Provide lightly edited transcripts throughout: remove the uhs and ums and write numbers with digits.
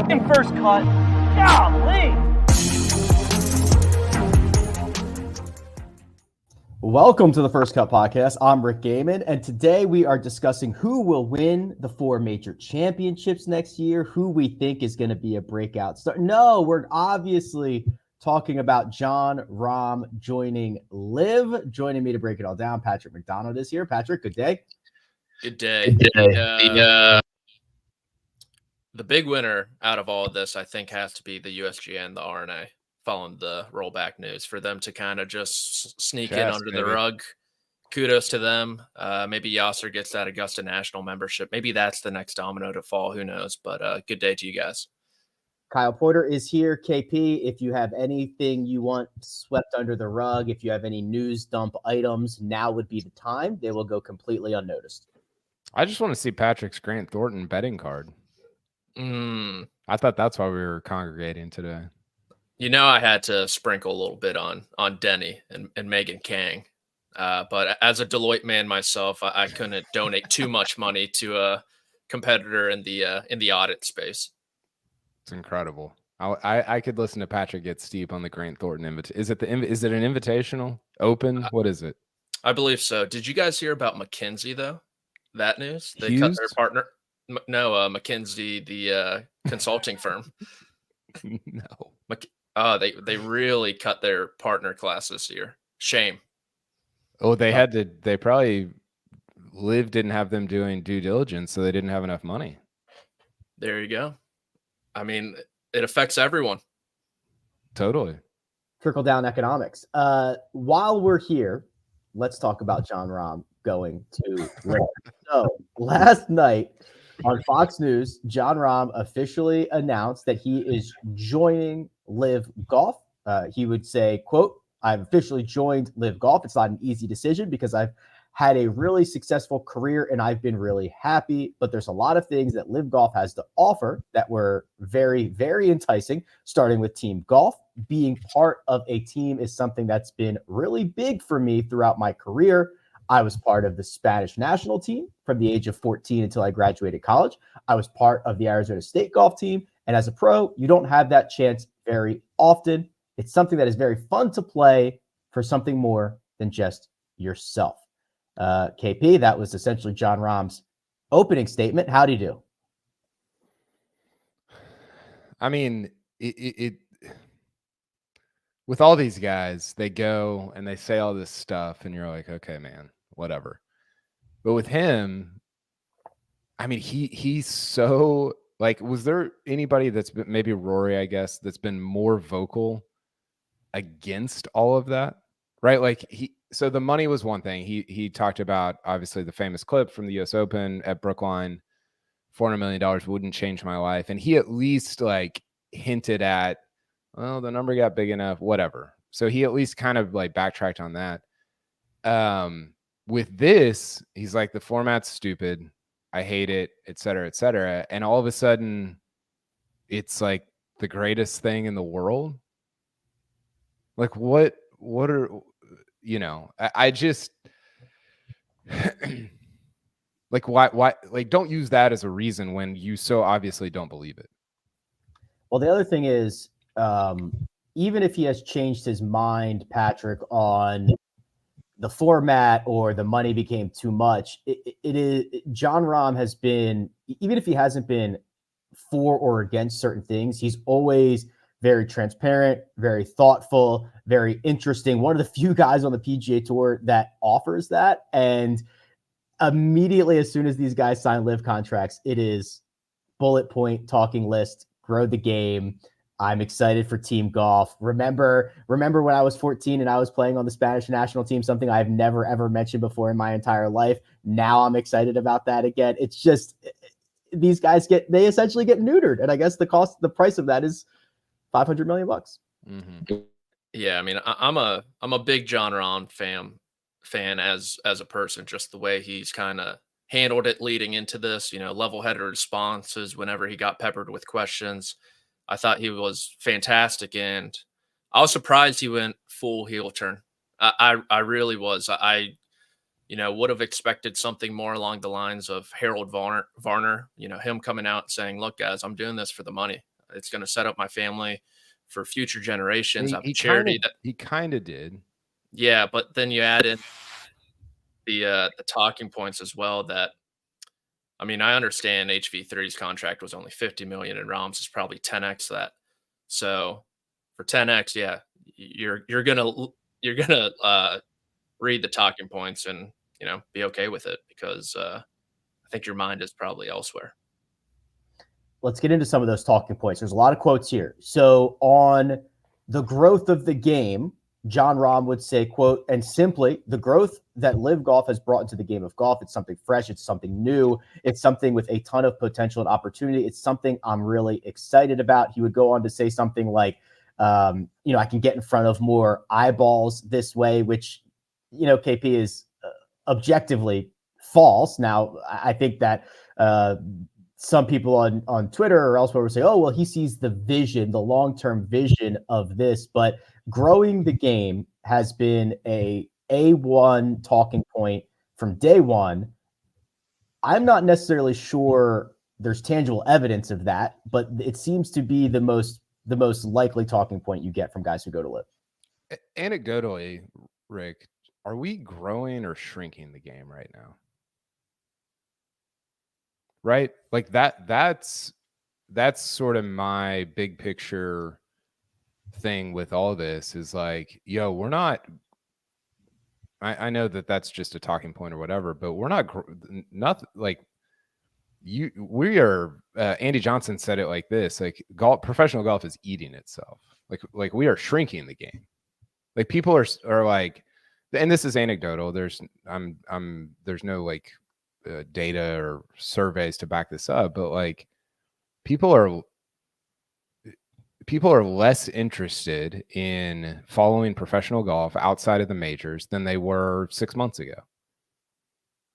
taking first cut. Golly! Welcome to the First Cut Podcast. I'm Rick Gehman, and today we are discussing who will win the 4 major championships next year, who we think is going to be a breakout star. No, we're obviously talking about Jon Rahm joining LIV. Joining me to break it all down, Patrick McDonald is here. Patrick, good day. Good day. The big winner out of all of this, I think, has to be the USGA and the RNA following the rollback news. For them to kind of just sneak in under the rug, kudos to them. Maybe Yasser gets that Augusta National membership. Maybe that's the next domino to fall. Who knows? But good day to you guys. Kyle Porter is here. KP, if you have anything you want swept under the rug, if you have any news dump items, now would be the time. They will go completely unnoticed. I just want to see Patrick's Grant Thornton betting card. I thought that's why we were congregating today. You know, I had to sprinkle a little bit on Denny and Megan Kang. But as a Deloitte man myself, I couldn't donate too much money to a competitor in the audit space. It's incredible. I could listen to Patrick get steep on the Grant Thornton invitation. Is it an invitational? Open? What is it? I believe so. Did you guys hear about McKinsey, though? That news? They Hughes? cut their partner. No, McKinsey, the consulting firm. No. They really cut their partner class this year. Shame. Oh, they probably LIV didn't have them doing due diligence, so they didn't have enough money. There you go. I mean, it affects everyone. Totally. Trickle down economics. While we're here, let's talk about Jon Rahm going to LIV. So last night on Fox News, Jon Rahm officially announced that he is joining LIV Golf. He would say, quote, "I've officially joined LIV Golf. It's not an easy decision because I've had a really successful career and I've been really happy, but there's a lot of things that LIV Golf has to offer that were very, very enticing, starting with team golf. Being part of a team is something that's been really big for me throughout my career. I was part of the Spanish national team from the age of 14 until I graduated college. I was part of the Arizona State golf team. And as a pro, you don't have that chance very often. It's something that is very fun to play for something more than just yourself." KP, that was essentially Jon Rahm's opening statement. How do you do? I mean, it with all these guys, they go and they say all this stuff, and you're like, okay, man, whatever. But with him, I mean, he's so like, was there anybody that's been, maybe Rory, I guess, that's been more vocal against all of that, right? Like so the money was one thing. He talked about obviously the famous clip from the US Open at Brookline, $400 million wouldn't change my life. And he at least like hinted at, well, the number got big enough, whatever. So he at least kind of like backtracked on that. With this, he's like, the format's stupid. I hate it, et cetera, et cetera. And all of a sudden it's like the greatest thing in the world. Like what are, you know, I just like, why, like, don't use that as a reason when you so obviously don't believe it. Well, the other thing is, even if he has changed his mind, Patrick, on the format or the money became too much, it is Jon Rahm has been, even if he hasn't been for or against certain things, he's always very transparent, very thoughtful, very interesting. One of the few guys on the PGA Tour that offers that. And immediately, as soon as these guys sign LIV contracts, it is bullet point talking list, grow the game. I'm excited for team golf. Remember when I was 14 and I was playing on the Spanish national team, something I've never, ever mentioned before in my entire life. Now I'm excited about that again. It's just, these guys they essentially get neutered. And I guess the price of that is $500 million. Mm-hmm. Yeah. I mean, I'm a big Jon Rahm fan as a person, just the way he's kind of handled it leading into this, you know, level-headed responses whenever he got peppered with questions. I thought he was fantastic, and I was surprised he went full heel turn. I really was. I would have expected something more along the lines of Harold Varner, him coming out saying, "Look, guys, I'm doing this for the money. It's going to set up my family for future generations. I have a He charity that he kind of did. yeah, but then you add in the talking points as well. That I mean, I understand HV3's contract was only 50 million, and Rahm's is probably 10x that. So for 10x, yeah, you're gonna read the talking points and be okay with it, because I think your mind is probably elsewhere. Let's get into some of those talking points. There's a lot of quotes here. So on the growth of the game, Jon Rahm would say, quote, and simply, the growth that LIV Golf has brought into the game of golf, it's something fresh, it's something new, it's something with a ton of potential and opportunity. It's something I'm really excited about. He would go on to say something like, I can get in front of more eyeballs this way, which, KP is objectively false. Now, I think that some people on Twitter or elsewhere will say, oh, well, he sees the vision, the long-term vision of this, but growing the game has been a A1 talking point from day one. I'm not necessarily sure there's tangible evidence of that, but it seems to be the most likely talking point you get from guys who go to LIV. Anecdotally, Rick, are we growing or shrinking the game right now? Right? Like that's sort of my big picture thing with all this is like, we're not, I know that that's just a talking point or whatever, but we're not like we are, Andy Johnson said it like this, like professional golf is eating itself. Like we are shrinking the game. Like people are like, and this is anecdotal. There's no like data or surveys to back this up, but like people are less interested in following professional golf outside of the majors than they were 6 months ago.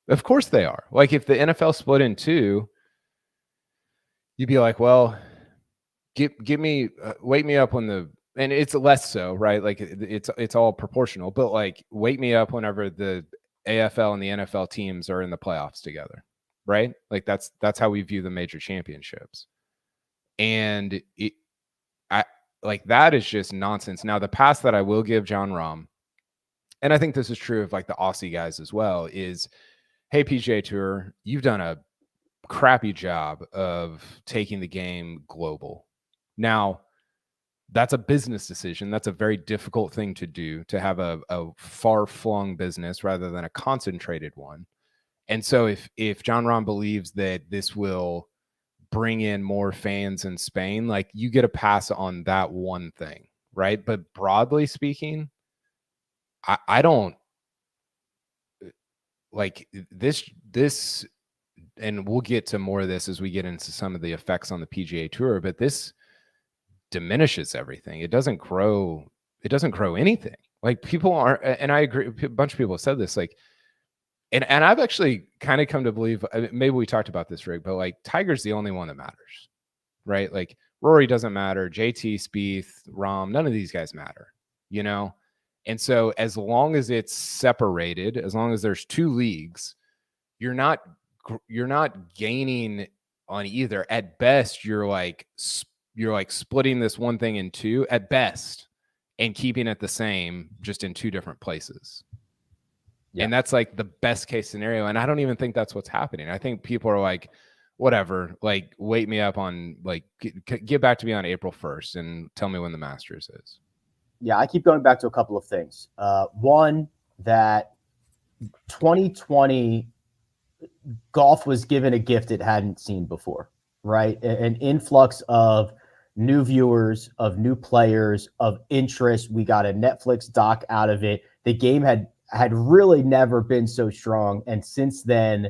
Of course they are. Like if the NFL split in two, you'd be like, well, give me, wake me up when and it's less so, right? Like it's all proportional, but like wake me up whenever the AFL and the NFL teams are in the playoffs together, right? Like that's how we view the major championships. And that is just nonsense. Now, the pass that I will give Jon Rahm, and I think this is true of like the Aussie guys as well, is, hey, PGA Tour, you've done a crappy job of taking the game global. Now, that's a business decision. That's a very difficult thing to do, to have a far-flung business rather than a concentrated one. And so if Jon Rahm believes that this will bring in more fans in Spain, like you get a pass on that one thing, right? But broadly speaking, I don't like this, and we'll get to more of this as we get into some of the effects on the PGA Tour, but this diminishes everything. It doesn't grow anything. Like people aren't, and I agree, a bunch of people have said this, like, and I've actually kind of come to believe, maybe we talked about this, Rick, but like Tiger's the only one that matters, right? Like Rory doesn't matter, JT, Spieth, Rahm, none of these guys matter, And so as long as it's separated, as long as there's two leagues, you're not gaining on either. At best, you're like splitting this one thing in two at best and keeping it the same, just in two different places. Yeah. And that's like the best case scenario. And I don't even think that's what's happening. I think people are like, whatever, like wake me up on, like, get back to me on April 1st and tell me when the Masters is. Yeah, I keep going back to a couple of things. One, that 2020 golf was given a gift it hadn't seen before, right? An influx of new viewers, of new players, of interest. We got a Netflix doc out of it. The game had really never been so strong. And since then,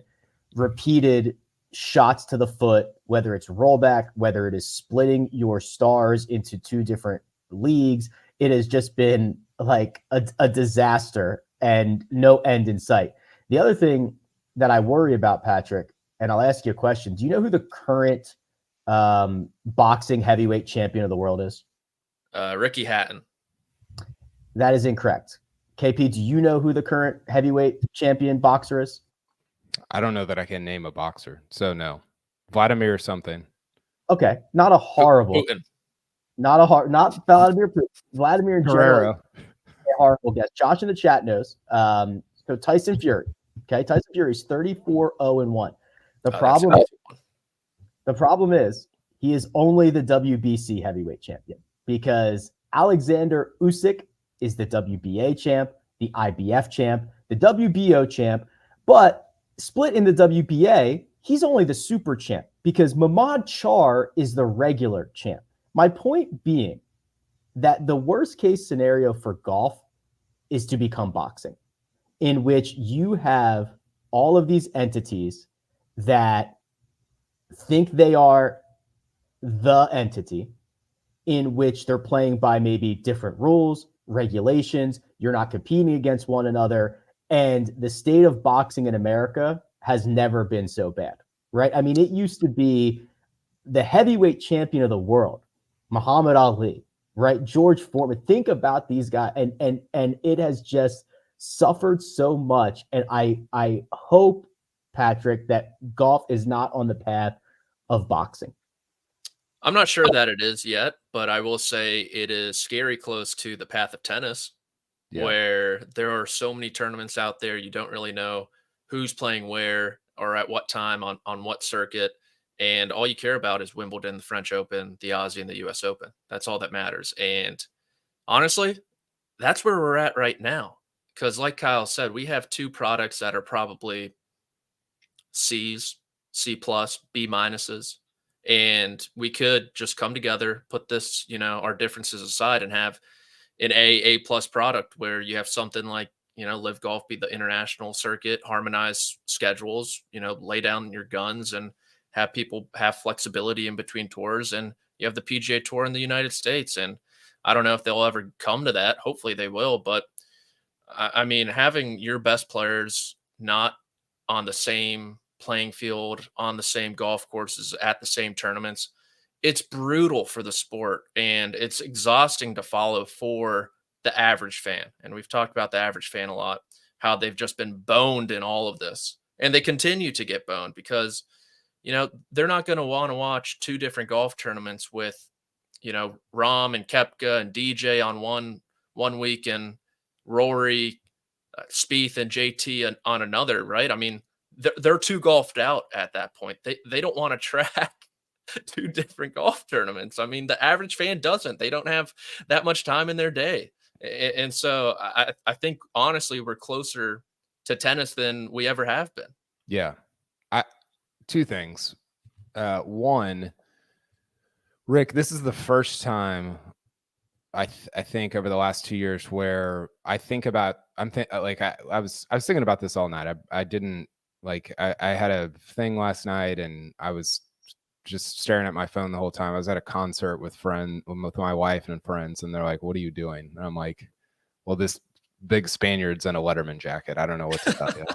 repeated shots to the foot, whether it's rollback, whether it is splitting your stars into two different leagues, it has just been like a disaster and no end in sight. The other thing that I worry about, Patrick, and I'll ask you a question. Do you know who the current boxing heavyweight champion of the world is? Ricky Hatton. That is incorrect. KP, do you know who the current heavyweight champion boxer is? I don't know that I can name a boxer, so no. Vladimir or something. Okay, not a horrible, Putin. not Vladimir Putin. Vladimir in general, a horrible guess. Josh in the chat knows. So Tyson Fury. Okay, Tyson Fury's 34-0-1. The problem is he is only the WBC heavyweight champion because Alexander Usyk is the WBA champ, the IBF champ, the WBO champ, but split in the WBA, he's only the super champ because Mamad Char is the regular champ. My point being that the worst case scenario for golf is to become boxing, in which you have all of these entities that think they are the entity, in which they're playing by maybe different rules, regulations, you're not competing against one another, and the state of boxing in America has never been so bad, right? I mean, it used to be the heavyweight champion of the world, Muhammad Ali, right? George Foreman. Think about these guys, and it has just suffered so much. And I hope, Patrick, that golf is not on the path of boxing. I'm not sure that it is yet, but I will say it is scary close to the path of tennis, where there are so many tournaments out there. You don't really know who's playing where or at what time on what circuit. And all you care about is Wimbledon, the French Open, the Aussie, and the US Open. That's all that matters. And honestly, that's where we're at right now. Because like Kyle said, we have two products that are probably C's, C+, B minuses. And we could just come together, put this, our differences aside and have an A+ product where you have something like, LIV Golf be the international circuit, harmonize schedules, lay down your guns and have people have flexibility in between tours. And you have the PGA Tour in the United States. And I don't know if they'll ever come to that. Hopefully they will. But I mean, having your best players not on the same playing field, on the same golf courses, at the same tournaments, it's brutal for the sport and it's exhausting to follow for the average fan. And we've talked about the average fan a lot, how they've just been boned in all of this, and they continue to get boned because they're not going to want to watch two different golf tournaments with Rahm and Koepka and DJ on one week and Rory, Spieth and JT on another, right? I mean, they're too golfed out at that point. They don't want to track two different golf tournaments. I mean, the average fan doesn't. They don't have that much time in their day. And so I think, honestly, we're closer to tennis than we ever have been. Yeah. Two things. One, Rick, this is the first time I think over the last 2 years where I think about, I was thinking about this all night. I didn't I had a thing last night and I was just staring at my phone the whole time. I was at a concert with my wife and friends, and they're like, "What are you doing?" And I'm like, "Well, this big Spaniard's in a Letterman jacket. I don't know what to tell you."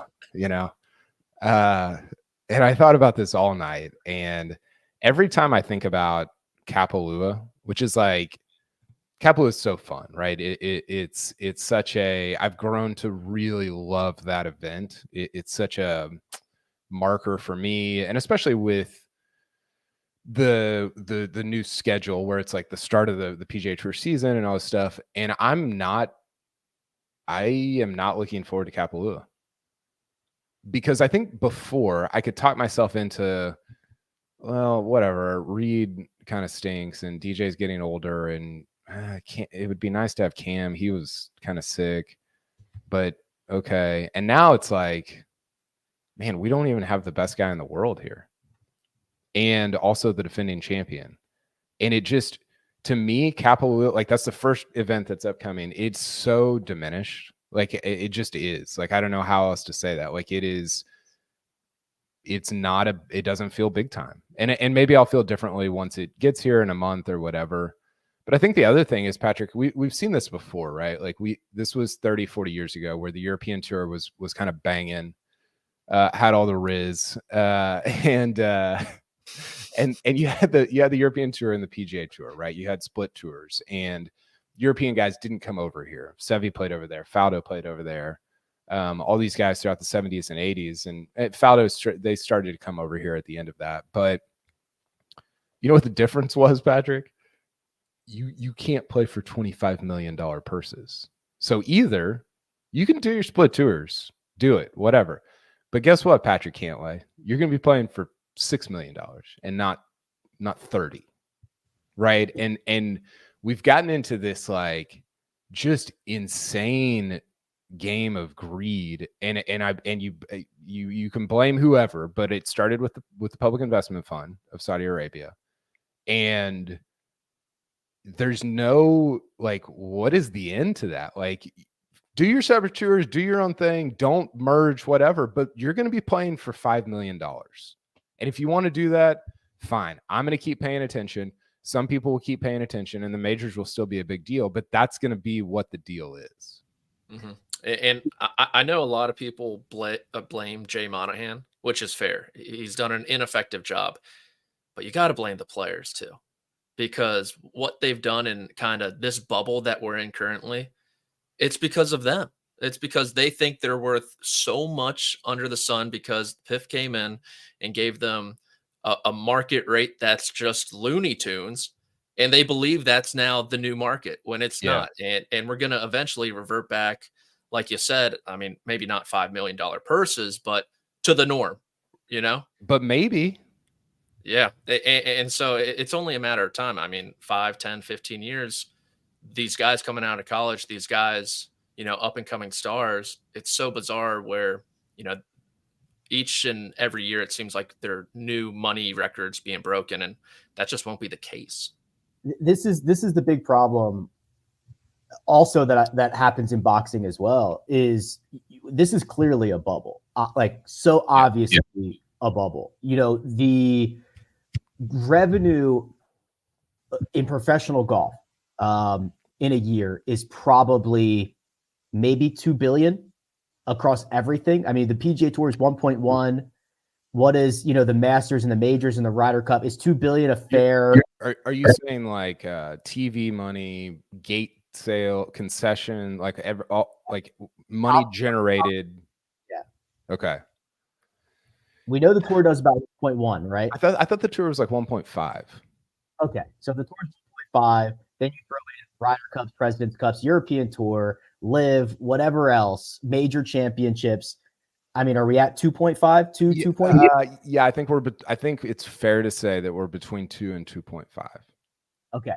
And I thought about this all night, and every time I think about Kapalua, which is Kapalua is so fun, right? It's such a, I've grown to really love that event. It's such a marker for me, and especially with the new schedule where it's like the start of the PGA Tour season and all this stuff. And I am not looking forward to Kapalua because I think before I could talk myself into, well, whatever, Reed kind of stinks and DJ's getting older and it would be nice to have Cam. He was kind of sick, but okay. And now it's like, man, we don't even have the best guy in the world here. And also the defending champion. And it just, to me, Kapalua, that's the first event that's upcoming. It's so diminished. It just is. I don't know how else to say that. It doesn't feel big time. And maybe I'll feel differently once it gets here in a month or whatever. But I think the other thing is, Patrick, we've seen this before, right? This was 30, 40 years ago where the European Tour was kind of banging, had all the Riz, and you had the European Tour and the PGA Tour, right? You had split tours, and European guys didn't come over here. Seve played over there. Faldo played over there. All these guys throughout the 70s and 80s, and Faldo, they started to come over here at the end of that. But You know what the difference was, Patrick? You can't play for $25 million purses. So either you can do your split tours, do it, whatever. But guess what, Patrick Cantlay? You're going to be playing for $6 million and not 30, right? And we've gotten into this like just insane game of greed, and you can blame whoever, but it started with the Public Investment Fund of Saudi Arabia, and there's no like, what is the end to that? Like, do your separate tours, do your own thing, don't merge, whatever, but you're going to be playing for $5 million. And if you want to do that, fine. I'm going to keep paying attention. Some people will keep paying attention, and the majors will still be a big deal, but that's going to be what the deal is. Mm-hmm. And I know a lot of people blame Jay Monahan, which is fair. He's done an ineffective job, but you got to blame the players too, because what they've done in kind of this bubble that we're in currently, it's because of them. It's because they think they're worth so much under the sun because PIF came in and gave them a market rate that's just Looney Tunes. And they believe that's now the new market when it's not. And we're going to eventually revert back, like you said, I mean, maybe not $5 million purses, but to the norm, you know? But maybe. Yeah. And so it's only a matter of time. I mean, 5, 10, 15 years, these guys coming out of college, these guys, you know, up and coming stars, it's so bizarre where, you know, each and every year it seems like there are new money records being broken, and that just won't be the case. This is the big problem also that happens in boxing as well. Is this is clearly a bubble, like so obviously a bubble. You know, the revenue in professional golf in a year is probably maybe $2 billion across everything. I mean, the PGA Tour is 1.1. What is, you know, the Masters and the majors and the Ryder Cup is $2 billion a fair. Are you saying like TV money, gate sale, concession, like like money generated? Yeah. Okay. We know the tour does about 1.1, right? I thought the tour was like 1.5. Okay, so if the tour is 1.5, then you throw in Ryder Cups, President's Cups, European Tour, LIV, whatever else, major championships. I mean, are we at 2.5, 2.5? Yeah, I think it's fair to say that we're between 2 and 2.5. Okay.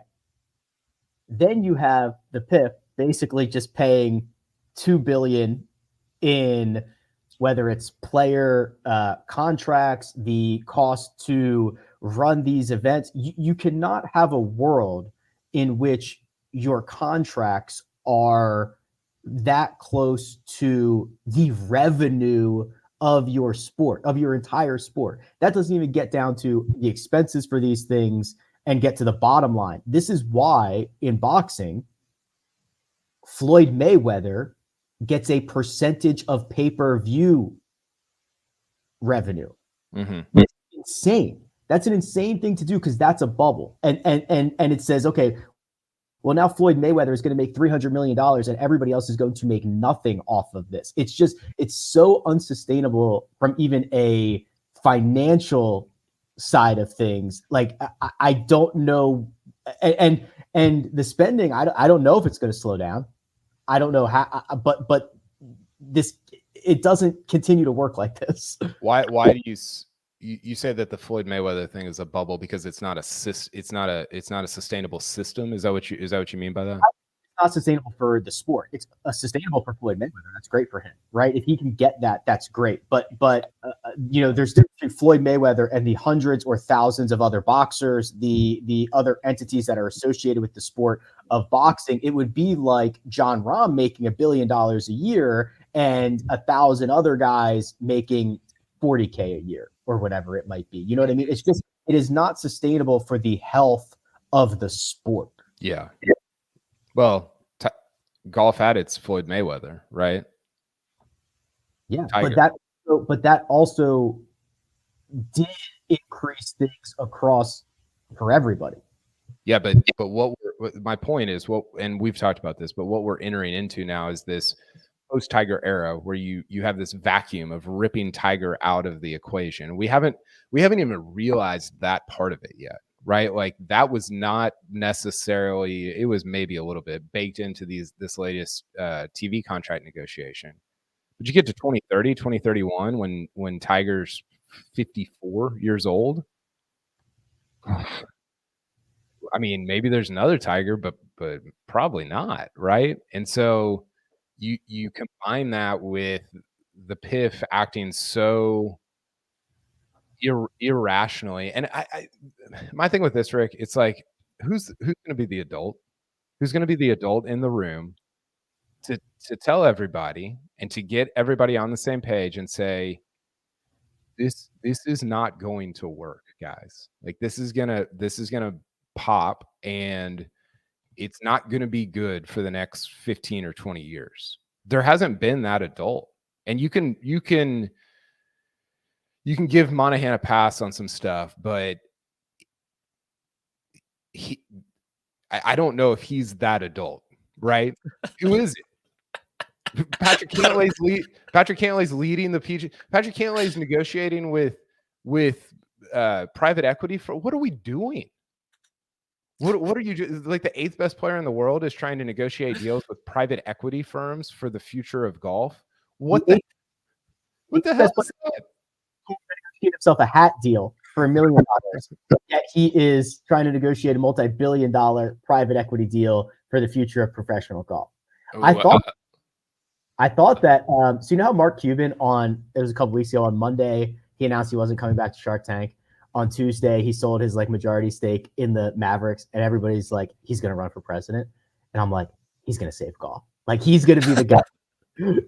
Then you have the PIF basically just paying $2 billion in whether it's player contracts, the cost to run these events. You cannot have a world in which your contracts are that close to the revenue of your sport, of your entire sport. That doesn't even get down to the expenses for these things and get to the bottom line. This is why in boxing, Floyd Mayweather gets a percentage of pay-per-view revenue. Mm-hmm. It's insane. That's an insane thing to do because that's a bubble. And it says, okay, well, now Floyd Mayweather is going to make $300 million and everybody else is going to make nothing off of this. It's so unsustainable from even a financial side of things. Like, I don't know. And the spending, I don't know if it's going to slow down. I don't know how, but it doesn't continue to work like this. Why do you say that the Floyd Mayweather thing is a bubble because it's not a sustainable system? Is that what you mean by that? It's not sustainable for the sport. It's sustainable for Floyd Mayweather. That's great for him, right? If he can get that, that's great. But you know, there's difference between Floyd Mayweather and the hundreds or thousands of other boxers, the other entities that are associated with the sport of boxing. It would be like Jon Rahm making $1 billion a year and 1,000 other guys making $40K a year or whatever it might be. You know what I mean? It is not sustainable for the health of the sport. Yeah. Well, golf had its Floyd Mayweather, right? Yeah, Tiger. but that also did increase things across for everybody. Yeah, but what my point is, and we've talked about this, but what we're entering into now is this post-Tiger era where you have this vacuum of ripping Tiger out of the equation. We haven't even realized that part of it yet. right? Like that was not necessarily, it was maybe a little bit baked into this latest TV contract negotiation. But you get to 2030, 2031 when Tiger's 54 years old. I mean, maybe there's another Tiger, but probably not, right? And so you combine that with the PIF acting so irrationally. And I my thing with this, Rick, it's like who's going to be the adult? Who's going to be the adult in the room to tell everybody and to get everybody on the same page and say, this is not going to work, guys. Like this is gonna pop, and it's not gonna be good for the next 15 or 20 years. There hasn't been that adult. And you can give Monahan a pass on some stuff, but I don't know if he's that adult, right? Who is it? Patrick Cantlay's leading the PG. Patrick Cantlay's negotiating with private equity for what are we doing? What are you like? The 8th best player in the world is trying to negotiate deals with private equity firms for the future of golf. What the hell is that? He himself a hat deal for $1 million. Yet he is trying to negotiate a multi-billion-dollar private equity deal for the future of professional golf. I thought that, so you know how Mark Cuban it was a couple weeks ago on Monday, he announced he wasn't coming back to Shark Tank. On Tuesday, he sold his majority stake in the Mavericks, and everybody's like, he's going to run for president. And I'm like, he's going to save golf. Like, he's going to be the guy.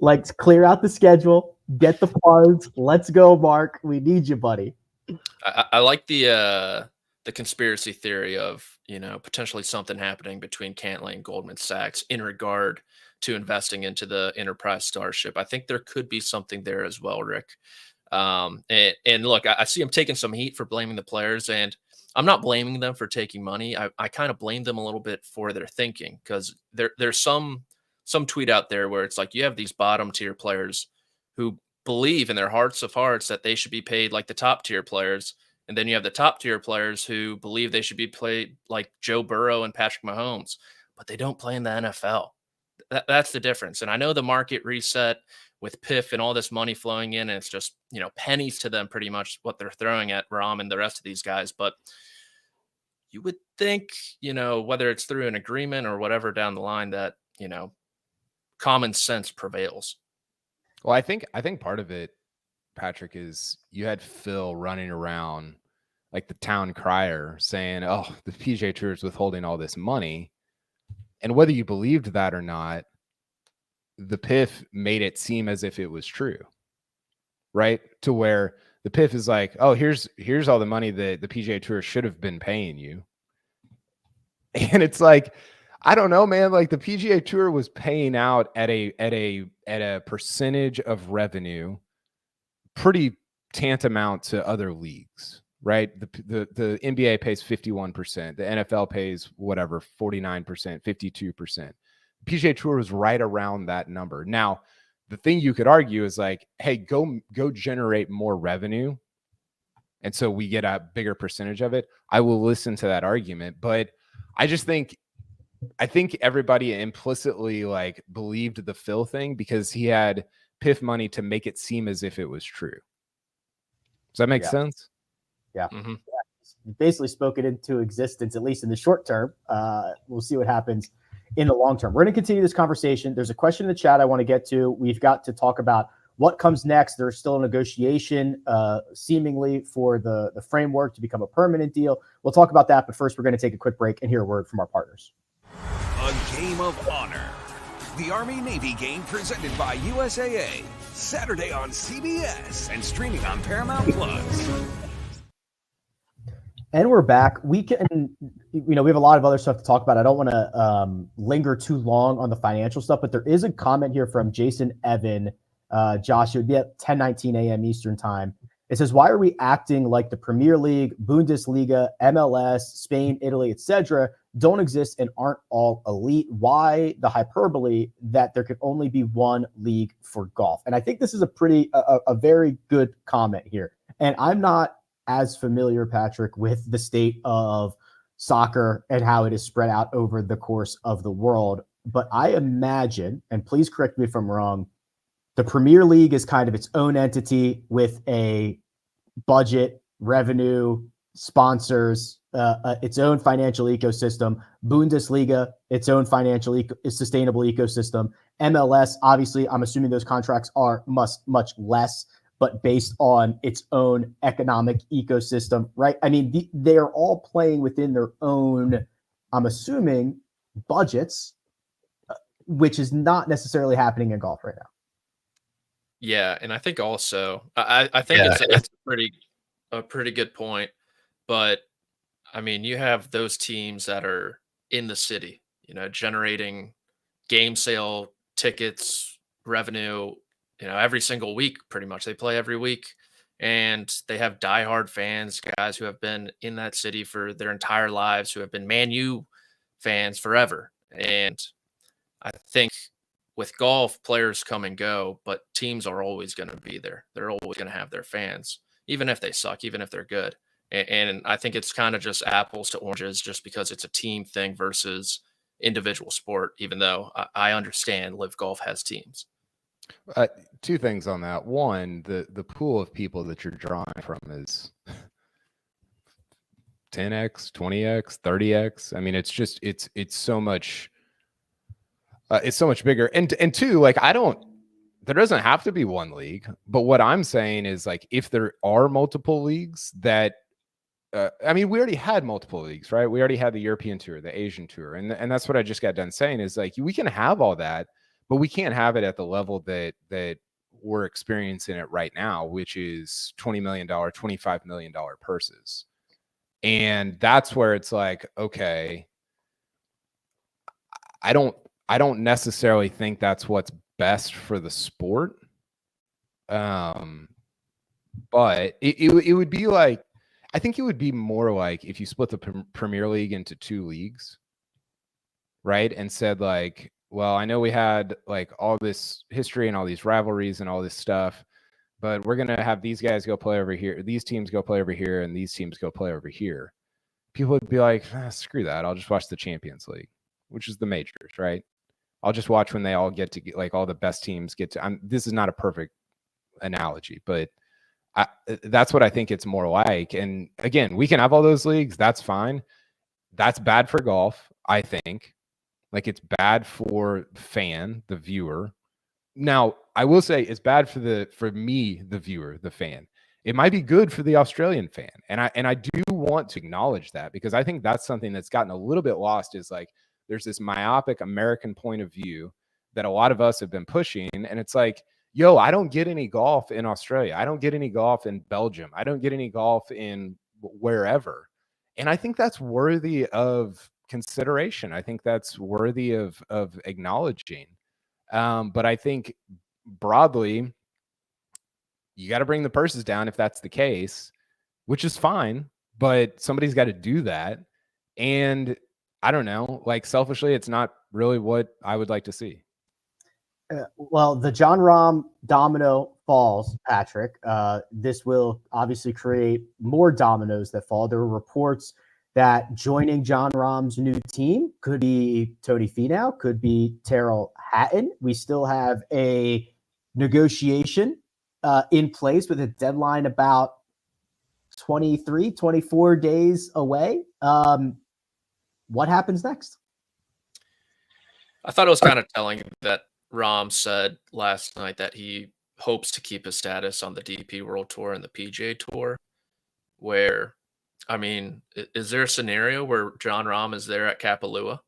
Like, clear out the schedule, get the funds. Let's go, Mark. We need you, buddy. I like the conspiracy theory of, potentially something happening between Cantlay and Goldman Sachs in regard to investing into the Enterprise Starship. I think there could be something there as well, Rick. And look, I see him taking some heat for blaming the players, and I'm not blaming them for taking money. I kind of blame them a little bit for their thinking, because there's some tweet out there where it's like you have these bottom tier players who believe in their hearts of hearts that they should be paid like the top tier players. And then you have the top tier players who believe they should be paid like Joe Burrow and Patrick Mahomes, but they don't play in the NFL. That's the difference. And I know the market reset with PIF and all this money flowing in, and it's just, pennies to them pretty much what they're throwing at Rahm and the rest of these guys. But you would think, whether it's through an agreement or whatever down the line, that, common sense prevails. Well, I think part of it, Patrick, is you had Phil running around like the town crier saying, oh, the PGA Tour is withholding all this money. And whether you believed that or not, the PIF made it seem as if it was true, right? To where the PIF is like, oh, here's all the money that the PGA Tour should have been paying you. And it's like, I don't know, man. Like the PGA Tour was paying out at a percentage of revenue pretty tantamount to other leagues, right? The NBA pays 51%. The NFL pays whatever, 49%, 52%. PGA Tour was right around that number. Now, the thing you could argue is like, hey, go generate more revenue, and so we get a bigger percentage of it. I will listen to that argument, but I think everybody implicitly like believed the Phil thing because he had PIF money to make it seem as if it was true. Does that make sense? Yeah. Mm-hmm. Yeah. Basically spoke it into existence, at least in the short term. We'll see what happens in the long term. We're going to continue this conversation. There's a question in the chat I want to get to. We've got to talk about what comes next. There's still a negotiation, seemingly, for the framework to become a permanent deal. We'll talk about that, but first we're going to take a quick break and hear a word from our partners. A Game of Honor, the Army-Navy game presented by USAA, Saturday on CBS and streaming on Paramount Plus. And we're back. We can, we have a lot of other stuff to talk about. I don't want to linger too long on the financial stuff, but there is a comment here from Jason Evan. Josh, it would be at 10:19 a.m. Eastern time. It says, why are we acting like the Premier League, Bundesliga, MLS, Spain, Italy, etc. don't exist and aren't all elite? Why the hyperbole that there could only be one league for golf? And I think this is a very good comment here. And I'm not as familiar, Patrick, with the state of soccer and how it is spread out over the course of the world. But I imagine, and please correct me if I'm wrong, the Premier League is kind of its own entity with a budget, revenue, sponsors, its own financial ecosystem. Bundesliga, its own financial sustainable ecosystem. MLS, obviously, I'm assuming those contracts are much less, but based on its own economic ecosystem, right? I mean, they are all playing within their own, I'm assuming, budgets, which is not necessarily happening in golf right now. Yeah, and I think also I think it's a pretty good point. But I mean, you have those teams that are in the city, generating game sale tickets, revenue, every single week, pretty much. They play every week, and they have diehard fans, guys who have been in that city for their entire lives, who have been Man U fans forever. And I think with golf, players come and go, but teams are always going to be there. They're always going to have their fans, even if they suck, even if they're good. And I think it's kind of just apples to oranges just because it's a team thing versus individual sport, even though I understand LIV Golf has teams. Two things on that. One, the pool of people that you're drawing from is 10x, 20x, 30x. I mean, it's just it's so much bigger. And two, like there doesn't have to be one league, but what I'm saying is, like, if there are multiple leagues that I mean, we already had multiple leagues, right? We already had the European Tour, the Asian Tour, and that's what I just got done saying is, like, we can have all that, but we can't have it at the level that we're experiencing it right now, which is $20 million, $25 million purses. And that's where it's like, okay, I don't necessarily think that's what's best for the sport. But it would be like, I think it would be more like if you split the Premier League into two leagues, right? And said, like, well, I know we had like all this history and all these rivalries and all this stuff, but we're going to have these guys go play over here, these teams go play over here, and these teams go play over here. People would be like, screw that. I'll just watch the Champions League, which is the majors, right? I'll just watch when they all get to, like, all the best teams get to. This is not a perfect analogy, but that's what I think it's more like. And again, we can have all those leagues. That's fine. That's bad for golf, I think. Like, it's bad for the viewer. Now, I will say it's bad for me, the viewer, the fan. It might be good for the Australian fan. And I do want to acknowledge that, because I think that's something that's gotten a little bit lost, is like, there's this myopic American point of view that a lot of us have been pushing. And it's like, yo, I don't get any golf in Australia. I don't get any golf in Belgium. I don't get any golf in wherever. And I think that's worthy of consideration. I think that's worthy of acknowledging. But I think broadly, you got to bring the purses down if that's the case, which is fine, but somebody's got to do that. And I don't know, like, selfishly, it's not really what I would like to see. Well, the Jon Rahm domino falls, Patrick. This will obviously create more dominoes that fall. There were reports that joining Jon Rahm's new team could be Tony Finau, could be Tyrrell Hatton. We still have a negotiation in place with a deadline about 23, 24 days away. What happens next? I thought it was kind of telling that Rahm said last night that he hopes to keep his status on the DP World Tour and the PGA Tour, where, I mean, is there a scenario where Jon Rahm is there at Kapalua?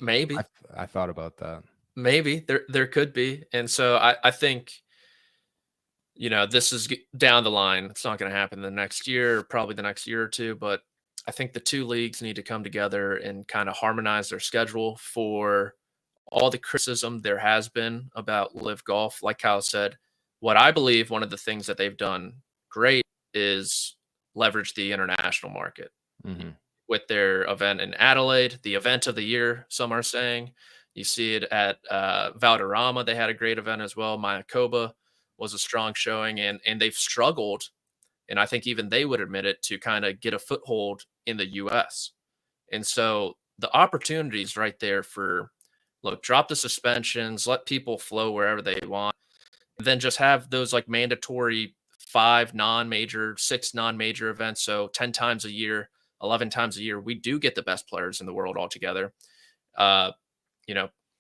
Maybe. I thought about that. Maybe. There could be. And so I think, this is down the line. It's not going to happen the next year, probably the next year or two, but I think the two leagues need to come together and kind of harmonize their schedule for all the criticism there has been about LIV Golf. Like Kyle said, what I believe one of the things that they've done great is leverage the international market with their event in Adelaide, the event of the year, some are saying. You see it at Valderrama. They had a great event as well. Mayakoba was a strong showing, and they've struggled and I think even they would admit it, to kind of get a foothold in the US. And so the opportunities right there for, look, drop the suspensions, let people flow wherever they want, then just have those like mandatory 5 non-major, 6 non-major events. So 10 times a year, 11 times a year, we do get the best players in the world all together.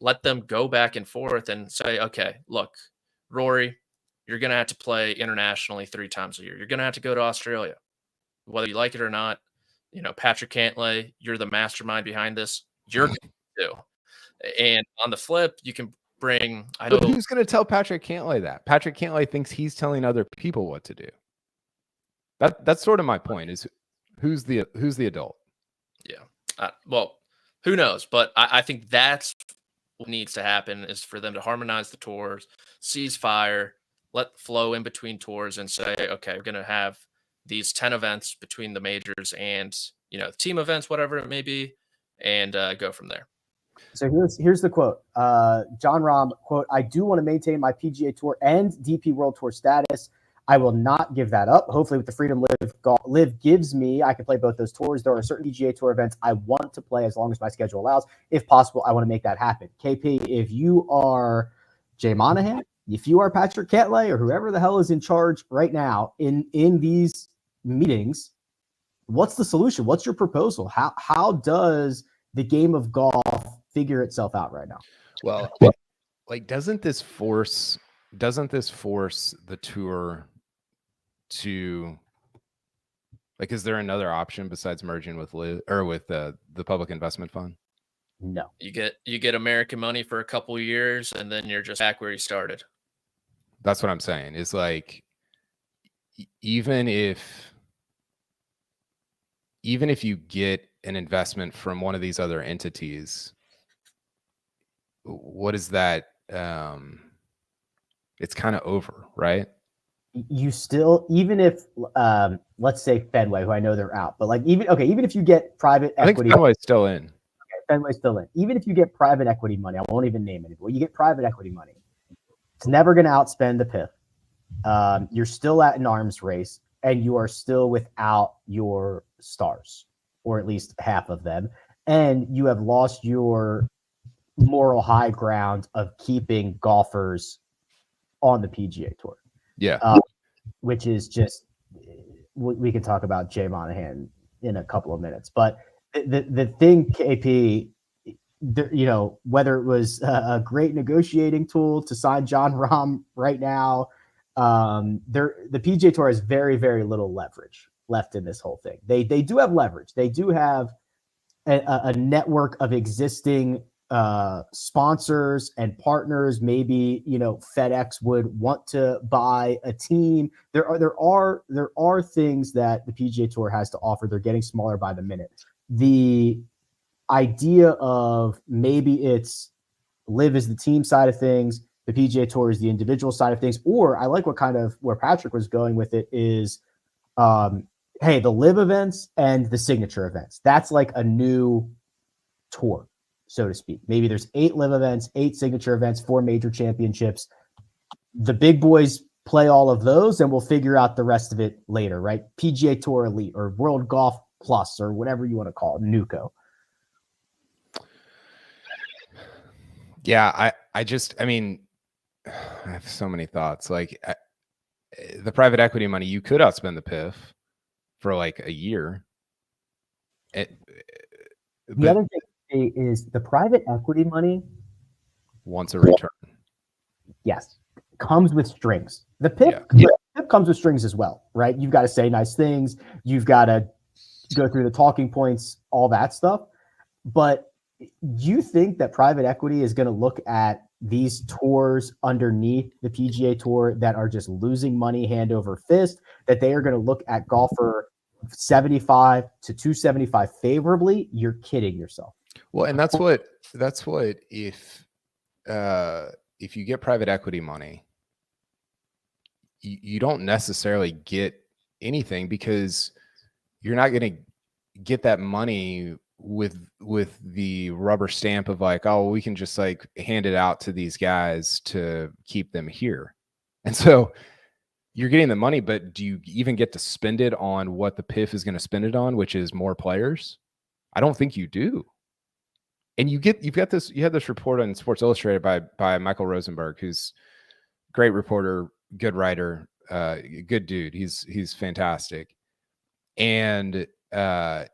Let them go back and forth and say, okay, look, Rory, you're going to have to play internationally 3 times a year. You're going to have to go to Australia, whether you like it or not. Patrick Cantlay, you're the mastermind behind this. You're going to do. And on the flip, you can bring. But who's going to tell Patrick Cantlay that? Patrick Cantlay thinks he's telling other people what to do. That's sort of my point. Is who's the adult? Yeah. Well, who knows? But I think that's what needs to happen, is for them to harmonize the tours, cease fire, let flow in between tours, and say, okay, we're going to have these 10 events between the majors and team events, whatever it may be, and go from there. So here's the quote. Jon Rahm, quote, "I do want to maintain my PGA Tour and DP World Tour status. I will not give that up. Hopefully with the freedom LIV gives me, I can play both those tours. There are certain PGA Tour events I want to play as long as my schedule allows. If possible, I want to make that happen." KP, if you are Jay Monahan, if you are Patrick Cantlay, or whoever the hell is in charge right now in these meetings, what's the solution? What's your proposal? How does the game of golf figure itself out right now? Well, like, doesn't this force the tour to, like, is there another option besides merging with LIV or with the Public Investment Fund? No. You get American money for a couple of years, and then you're just back where you started. That's what I'm saying. Is like, even if you get an investment from one of these other entities, what is that? It's kind of over, right? You still, even if let's say Fenway, who I know they're out, but like even if you get private equity, I think Fenway's still in. Okay, Fenway's still in. Even if you get private equity money, I won't even name it, but you get private equity money, it's never going to outspend the PIF. You're still at an arms race, and you are still without your stars, or at least half of them, and you have lost your moral high ground of keeping golfers on the PGA Tour. Yeah. Which is just, we can talk about Jay Monahan in a couple of minutes, but the thing, KP, whether it was a great negotiating tool to sign Jon Rahm right now, the PGA Tour has very, very little leverage left in this whole thing. They do have leverage. They do have a network of existing sponsors and partners. Maybe FedEx would want to buy a team. There are things that the PGA Tour has to offer. They're getting smaller by the minute. The idea of maybe it's LIV is the team side of things, the PGA Tour is the individual side of things, or I like where Patrick was going with it is, hey, the LIV events and the signature events. That's like a new tour, so to speak. Maybe there's 8 LIV events, 8 signature events, 4 major championships. The big boys play all of those, and we'll figure out the rest of it later, right? PGA Tour Elite or World Golf Plus or whatever you want to call it, NUCO. Yeah, I mean, I have so many thoughts. Like, the private equity money, you could outspend the PIF for like a year. The other thing is the private equity money wants a return. Yes, comes with strings. The PIF comes with strings as well, right? You've got to say nice things. You've got to go through the talking points, all that stuff. But you think that private equity is going to look at these tours underneath the PGA Tour that are just losing money hand over fist, that they are going to look at golfer 75 to 275 favorably? You're kidding yourself. Well, and that's what if you get private equity money, you don't necessarily get anything, because you're not going to get that money with the rubber stamp of like, oh, we can just like hand it out to these guys to keep them here. And so you're getting the money, but do you even get to spend it on what the PIF is going to spend it on, which is more players? I don't think you do. And you had this report on Sports Illustrated by Michael Rosenberg, who's a great reporter, good writer, good dude. He's fantastic. And the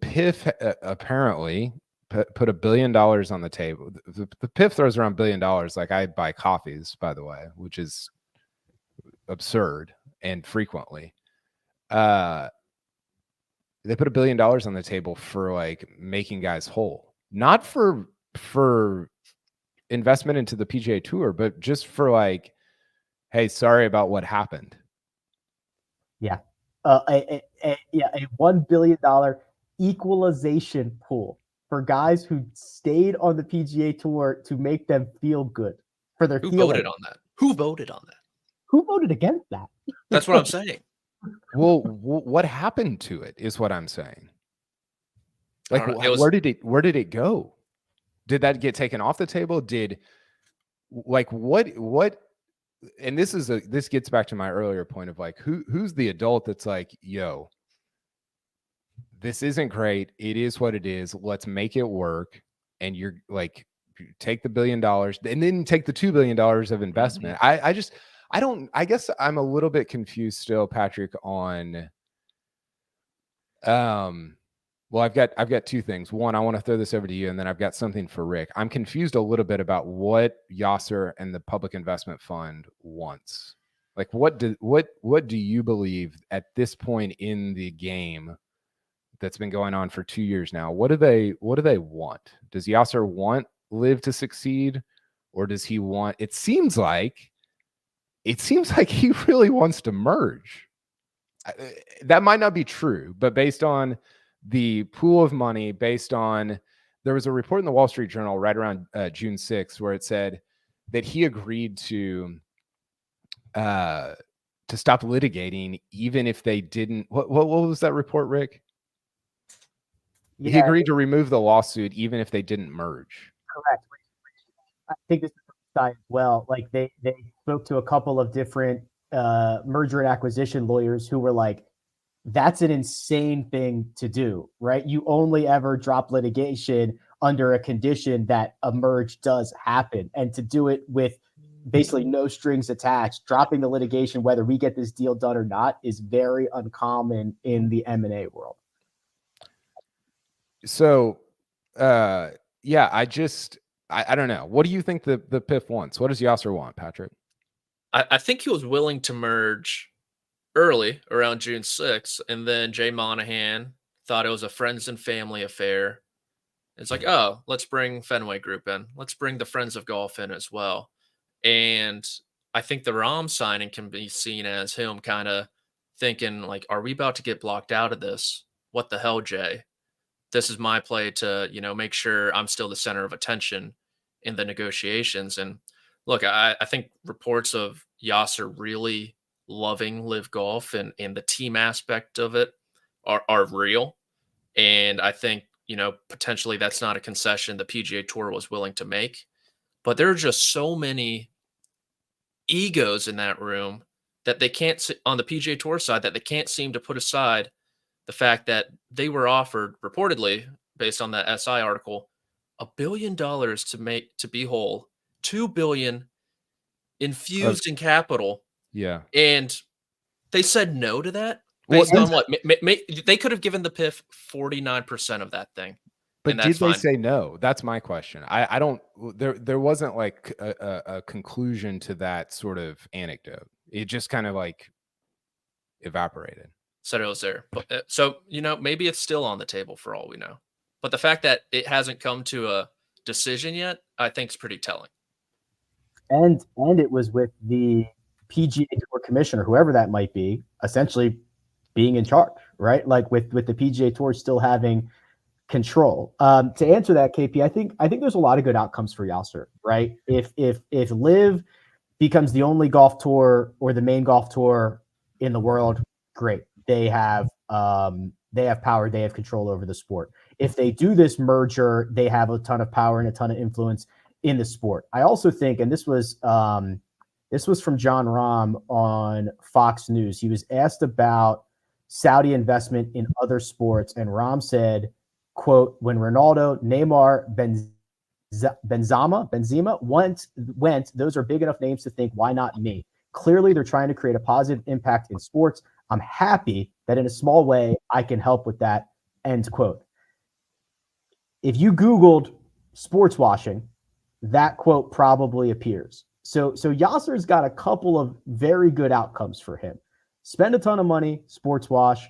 PIF apparently put $1 billion on the table. The PIF throws around $1 billion like I buy coffees, by the way, which is absurd and frequently. They put $1 billion on the table for like making guys whole, not for investment into the PGA Tour, but just for like, hey, sorry about what happened. Yeah. A $1 billion equalization pool for guys who stayed on the PGA Tour to make them feel good for their Who voted on that? Who voted on that? Who voted against that? That's what I'm saying. Well, what happened to it is what I'm saying. Like, where did it go? Did that get taken off the table? What? And this gets back to my earlier point of like, who's the adult that's like, yo, this isn't great. It is what it is. Let's make it work. And you're like, take the $1 billion and then take the $2 billion of investment. Mm-hmm. I guess I'm a little bit confused still, Patrick, on, well, I've got two things. One, I want to throw this over to you, and then I've got something for Rick. I'm confused a little bit about what Yasser and the Public Investment Fund wants. Like, what do you believe at this point in the game that's been going on for 2 years now? What do they want? Does Yasser want LIV to succeed, or does he want? It seems like he really wants to merge. That might not be true, but based on the pool of money, there was a report in the Wall Street Journal right around June 6th where it said that he agreed to stop litigating even if they didn't. What was that report, Rick? Yeah, he agreed to remove the lawsuit even if they didn't merge. Correct. I think this is side as well. Like they spoke to a couple of different merger and acquisition lawyers who were like, that's an insane thing to do, right? You only ever drop litigation under a condition that a merge does happen. And to do it with basically no strings attached, dropping the litigation, whether we get this deal done or not, is very uncommon in the M&A world. So, yeah, I don't know. What do you think the PIF wants? What does Yasser want, Patrick? I think he was willing to merge early around June 6th, and then Jay Monahan thought it was a friends and family affair. It's like, oh, let's bring Fenway Group in. Let's bring the Friends of Golf in as well. And I think the Rahm signing can be seen as him kind of thinking like, are we about to get blocked out of this? What the hell, Jay? This is my play to, make sure I'm still the center of attention in the negotiations. And look, I think reports of Yasser really loving LIV Golf and the team aspect of it are real. And I think, potentially that's not a concession the PGA Tour was willing to make. But there are just so many egos in that room that they can't, on the PGA Tour side, that they can't seem to put aside the fact that they were offered, reportedly, based on that SI article, $1 billion to be whole, $2 billion infused in capital. Yeah. And they said no to that based on what? They could have given the PIF 49% of that thing. But did they say no? That's my question. I don't, there wasn't like a conclusion to that sort of anecdote. It just kind of like evaporated. Said it was there. But, so, maybe it's still on the table for all we know. But the fact that it hasn't come to a decision yet, I think is pretty telling. And it was with the PGA Tour commissioner, whoever that might be, essentially being in charge, right? Like with the PGA Tour still having control. To answer that, KP, I think there's a lot of good outcomes for Yasser, right? If LIV becomes the only golf tour or the main golf tour in the world, great. They have power, they have control over the sport. If they do this merger, they have a ton of power and a ton of influence in the sport. I also think, and this was This was from Jon Rahm on Fox News. He was asked about Saudi investment in other sports, and Rahm said, quote, when Ronaldo, Neymar, Benzema went, those are big enough names to think, why not me? Clearly, they're trying to create a positive impact in sports. I'm happy that in a small way, I can help with that, end quote. If you Googled sports washing, that quote probably appears. So Yasser's got a couple of very good outcomes for him. Spend a ton of money, sports wash,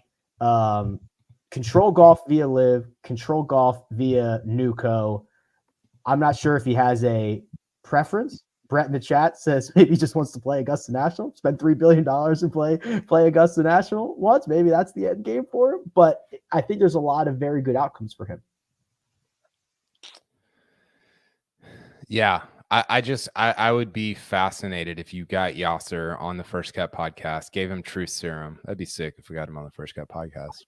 control golf via LIV, control golf via NUCO. I'm not sure if he has a preference. Brett in the chat says maybe he just wants to play Augusta National, spend $3 billion and play Augusta National once. Maybe that's the end game for him. But I think there's a lot of very good outcomes for him. Yeah. I would be fascinated if you got Yasser on the First Cut podcast, gave him truth serum. That'd be sick if we got him on the First Cut podcast.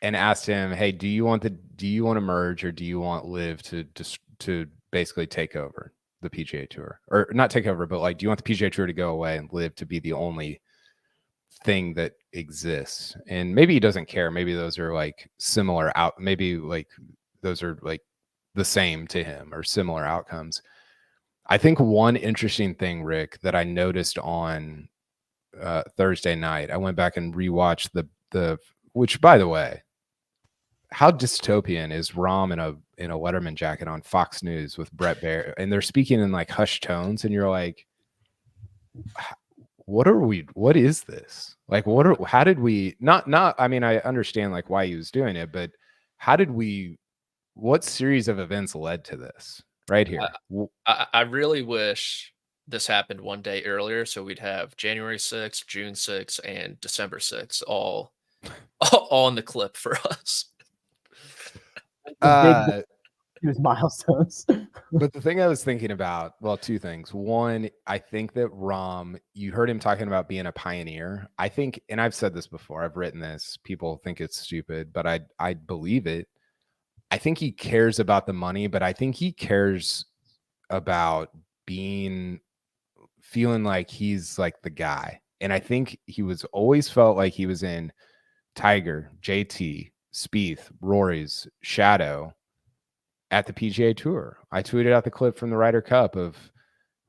And asked him, hey, do you want to merge, or do you want LIV to basically take over the PGA Tour, or not take over, but like, do you want the PGA Tour to go away and LIV to be the only thing that exists? And maybe he doesn't care. Maybe those are like similar out. Maybe like those are like the same to him or similar outcomes. I think one interesting thing, Rick, that I noticed on Thursday night, I went back and rewatched the which, by the way, how dystopian is Rahm in a Letterman jacket on Fox News with Brett Baer, and they're speaking in like hushed tones, and you're like, what is this? Like, how did we not, I mean, I understand like why he was doing it, but what series of events led to this right here? I really wish this happened one day earlier, so we'd have January 6th, June 6th, and December 6th all on the clip for us. It was milestones. But the thing I was thinking about, well, two things. One, I think that Rahm, you heard him talking about being a pioneer. I think, and I've said this before, I've written this, people think it's stupid, but I believe it. I think he cares about the money, but I think he cares about feeling like he's like the guy. And I think he was always felt like he was in Tiger, JT, Spieth, Rory's shadow at the PGA Tour. I tweeted out the clip from the Ryder Cup of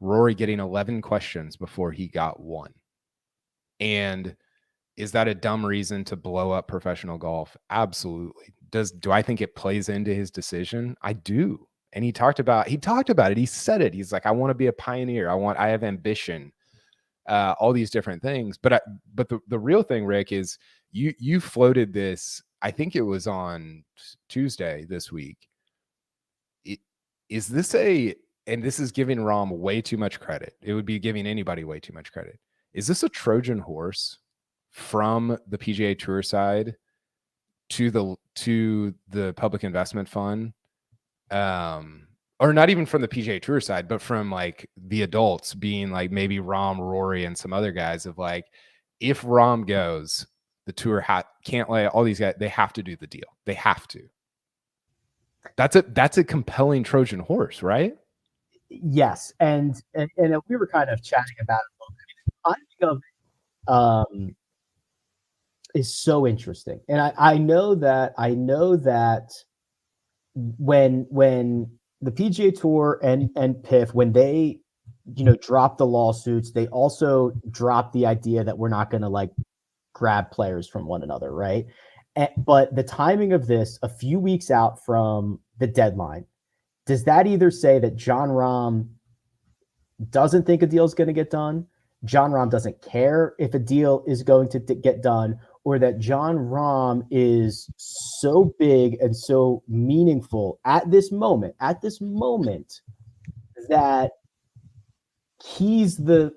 Rory getting 11 questions before he got one. And is that a dumb reason to blow up professional golf? Absolutely. Do I think it plays into his decision? I do. And he talked about it. He said it. He's like, I want to be a pioneer. I have ambition, all these different things. But the real thing, Rick, is you floated this. I think it was on Tuesday this week. Is this and this is giving Rahm way too much credit. It would be giving anybody way too much credit. Is this a Trojan horse from the PGA Tour side to the public investment fund? Or not even from the PGA Tour side, but from like the adults being like maybe Rahm, Rory, and some other guys of like, if Rahm goes, the tour can't let all these guys, they have to do the deal. They have to. That's a compelling Trojan horse, right? Yes. And we were kind of chatting about it a little bit. I think of is so interesting. And I know that when the PGA Tour and PIF, when they, drop the lawsuits, they also drop the idea that we're not going to like grab players from one another, right? But the timing of this, a few weeks out from the deadline, does that either say that Jon Rahm doesn't think a deal is going to get done, Jon Rahm doesn't care if a deal is going to get done, or that Jon Rahm is so big and so meaningful at this moment that he's the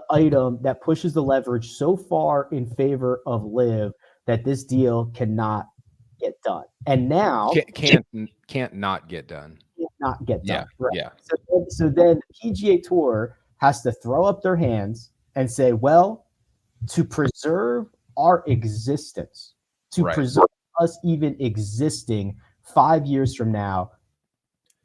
item that pushes the leverage so far in favor of LIV that this deal cannot get done. And now can't not get done. Not get done. Yeah. Right. Yeah. So then the PGA Tour has to throw up their hands and say, well, to preserve our existence, to preserve us even existing 5 years from now,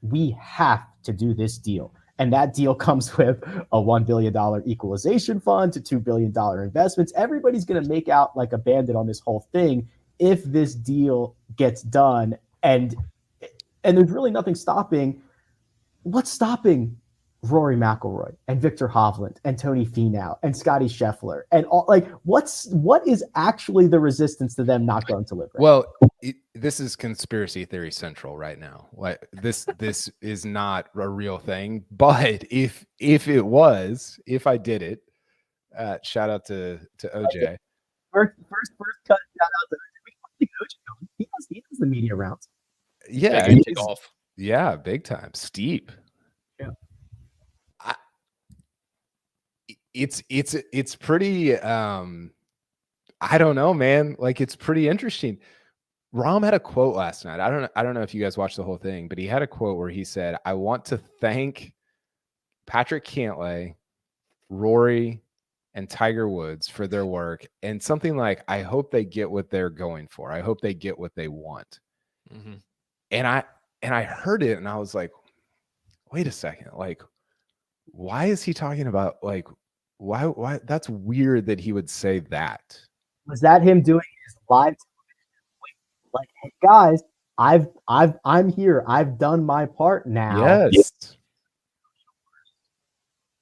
we have to do this deal. And that deal comes with a $1 billion equalization fund to $2 billion investments. Everybody's going to make out like a bandit on this whole thing if this deal gets done. And there's really nothing stopping. What's stopping Rory McIlroy and Victor Hovland and Tony Finau and Scotty Scheffler and all? Like, what is actually the resistance to them not going to LIV? Right? Well, this is conspiracy theory central right now. Like this is not a real thing. But if it was, if I did it, shout out to OJ. First cut. Shout out to OJ. He does the media rounds. Yeah, golf. Yeah, big time, steep. Yeah, it's pretty. I don't know, man. Like, it's pretty interesting. Rahm had a quote last night. I don't know if you guys watched the whole thing, but he had a quote where he said, "I want to thank Patrick Cantlay, Rory, and Tiger Woods for their work," and something like, "I hope they get what they're going for. I hope they get what they want." Mm-hmm. And I heard it and I was like, wait a second. Like, why is he talking about, like, why that's weird that he would say that. Was that him doing his live television? Like, hey guys, I'm here. I've done my part now. Yes.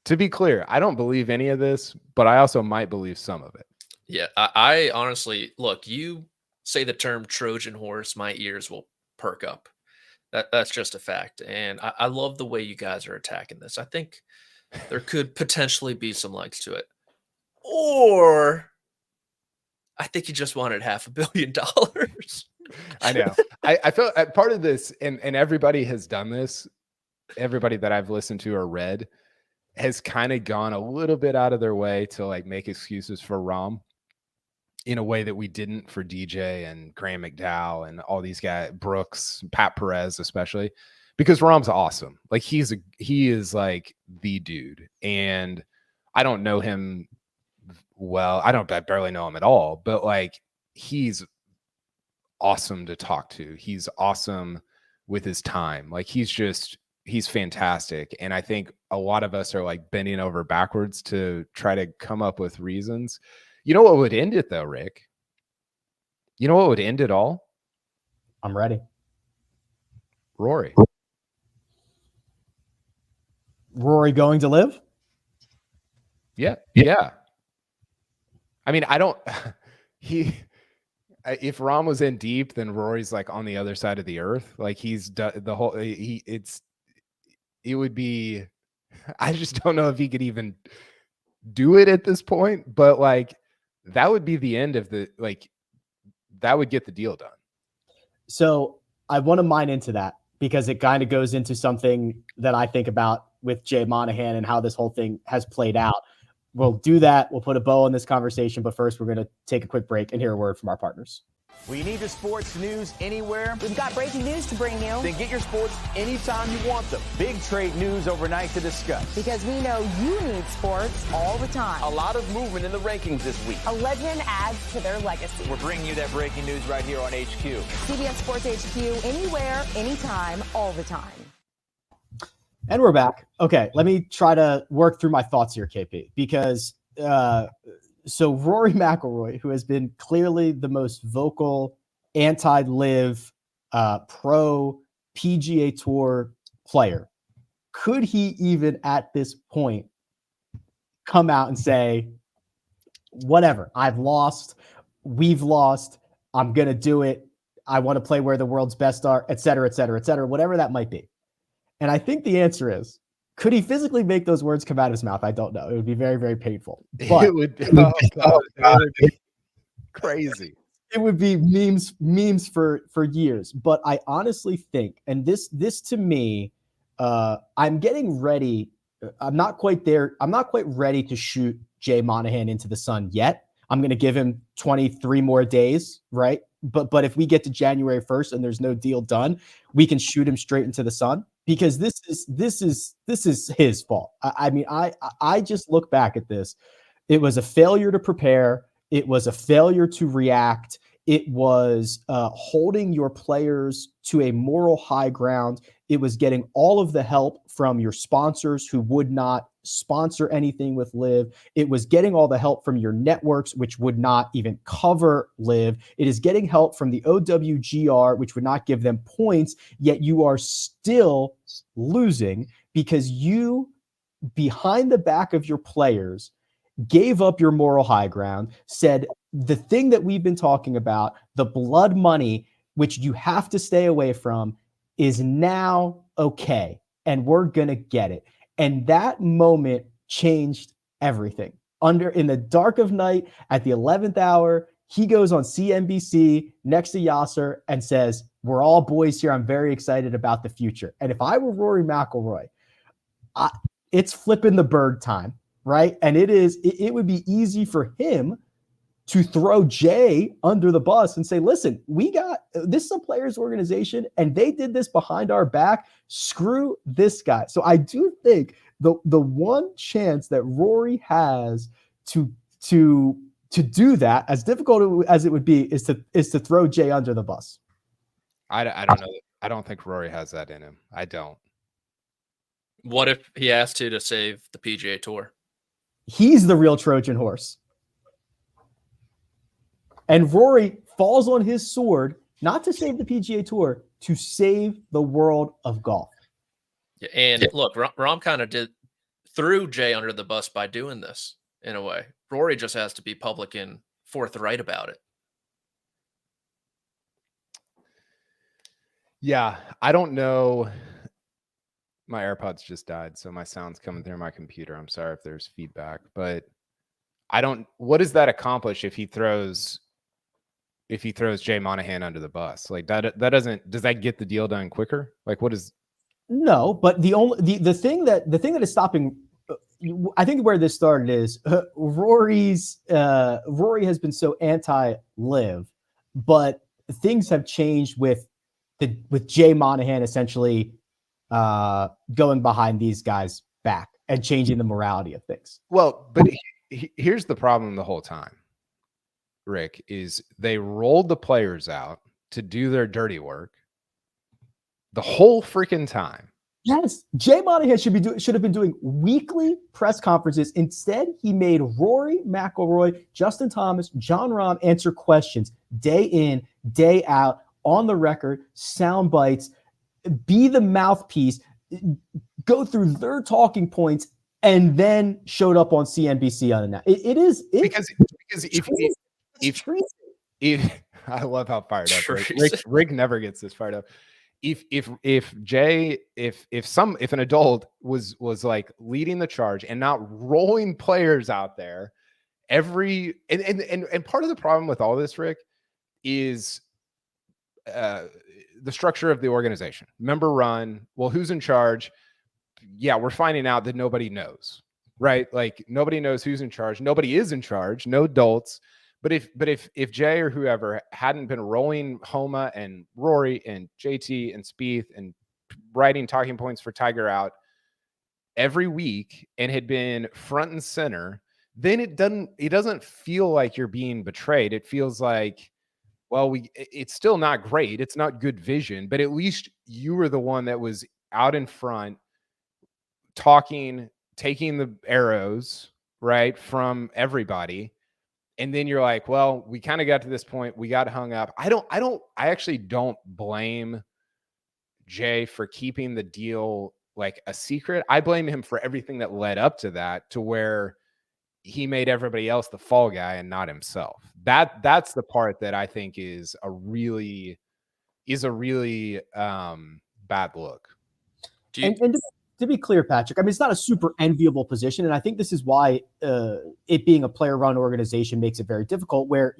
To be clear, I don't believe any of this, but I also might believe some of it. Yeah, I honestly, look, you say the term Trojan horse, my ears will perk up. That's just a fact. And I love the way you guys are attacking this. I think there could potentially be some legs to it. Or I think you just wanted $500 million. I know. I feel part of this, and everybody has done this, everybody that I've listened to or read has kind of gone a little bit out of their way to like make excuses for Rahm in a way that we didn't for DJ and Graham McDowell and all these guys, Brooks, Pat Perez, especially, because Rahm's awesome. Like, he is like the dude. And I don't know him well. I barely know him at all, but like, he's awesome to talk to. He's awesome with his time. Like, he's fantastic. And I think a lot of us are like bending over backwards to try to come up with reasons. You know what would end it though, Rick? You know what would end it all? I'm ready. Rory going to LIV? Yeah. I mean, if Rahm was in deep, then Rory's like on the other side of the earth. Like, he's the whole, it would be, I just don't know if he could even do it at this point, but like, that would be the end of that would get the deal done. So I want to mine into that because it kind of goes into something that I think about with Jay Monahan and how this whole thing has played out. We'll do that. We'll put a bow on this conversation, but first we're going to take a quick break and hear a word from our partners. We need the sports news anywhere. We've got breaking news to bring you. Then get your sports anytime you want them. Big trade news overnight to discuss. Because we know you need sports all the time. A lot of movement in the rankings this week. A legend adds to their legacy. We're bringing you that breaking news right here on HQ. CBS Sports HQ, anywhere, anytime, all the time. And we're back. Okay, let me try to work through my thoughts here, KP, because so Rory McIlroy, who has been clearly the most vocal anti-LIV pro PGA Tour player, could he even at this point come out and say, whatever, I've lost, we've lost, I'm going to do it, I want to play where the world's best are, et cetera, et cetera, et cetera, whatever that might be? And I think the answer is, could he physically make those words come out of his mouth? I don't know. It would be very, very painful. But it would be crazy. It would be memes for years. But I honestly think, and this to me, I'm getting ready. I'm not quite there. I'm not quite ready to shoot Jay Monahan into the sun yet. I'm going to give him 23 more days, right? But if we get to January 1st and there's no deal done, we can shoot him straight into the sun, because this is his fault. I mean, I just look back at this. It was a failure to prepare. It was a failure to react. It was holding your players to a moral high ground. It was getting all of the help from your sponsors who would not sponsor anything with LIV. It was getting all the help from your networks, which would not even cover LIV. It is getting help from the OWGR, which would not give them points, yet you are still losing because you, behind the back of your players, gave up your moral high ground, said the thing that we've been talking about, the blood money, which you have to stay away from, is now okay, and we're going to get it. And that moment changed everything. In the dark of night, at the 11th hour, he goes on CNBC next to Yasser and says, we're all boys here. I'm very excited about the future. And if I were Rory McIlroy, it's flipping the bird time, right? And it would be easy for him to throw Jay under the bus and say, listen, this is a players organization and they did this behind our back. Screw this guy. So I do think the one chance that Rory has to do that, as difficult as it would be, is to throw Jay under the bus. I don't know. I don't think Rory has that in him. I don't. What if he asked to save the PGA Tour? He's the real Trojan horse. And Rory falls on his sword, not to save the PGA Tour, to save the world of golf. Yeah, and look, Rahm kind of threw Jay under the bus by doing this in a way. Rory just has to be public and forthright about it. Yeah, I don't know. My AirPods just died, so my sound's coming through my computer. I'm sorry if there's feedback, but what does that accomplish if he throws Jay Monahan under the bus? Like does that get the deal done quicker? Like what is? No, but the thing that is stopping, I think where this started is Rory has been so anti-LIV, but things have changed with Jay Monahan essentially going behind these guys' back and changing the morality of things. Well, but here's the problem the whole time, Rick, is they rolled the players out to do their dirty work the whole freaking time. Yes, Jay Monahan should have been doing weekly press conferences. Instead, he made Rory McIlroy, Justin Thomas, Jon Rahm answer questions day in, day out, on the record, sound bites, be the mouthpiece, go through their talking points, and then showed up on CNBC unannounced. Because if I love how fired up Rick never gets this fired up. If an adult was like leading the charge and not rolling players out there and part of the problem with all this, Rick, is the structure of the organization. Member run. Well, who's in charge? Yeah, we're finding out that nobody knows, right? Like nobody knows who's in charge. Nobody is in charge. No adults. But if Jay or whoever hadn't been rolling Homa and Rory and JT and Spieth and writing talking points for Tiger out every week and had been front and center, then it doesn't feel like you're being betrayed. It feels like, well, it's still not great. It's not good vision, but at least you were the one that was out in front talking, taking the arrows, right, from everybody. And then you're like, well, we kind of got to this point. We got hung up. I actually don't blame Jay for keeping the deal like a secret. I blame him for everything that led up to that, to where he made everybody else the fall guy and not himself. That's the part that I think is a really bad look. And to be clear, Patrick, I mean, it's not a super enviable position. And I think this is why it being a player-run organization makes it very difficult, where,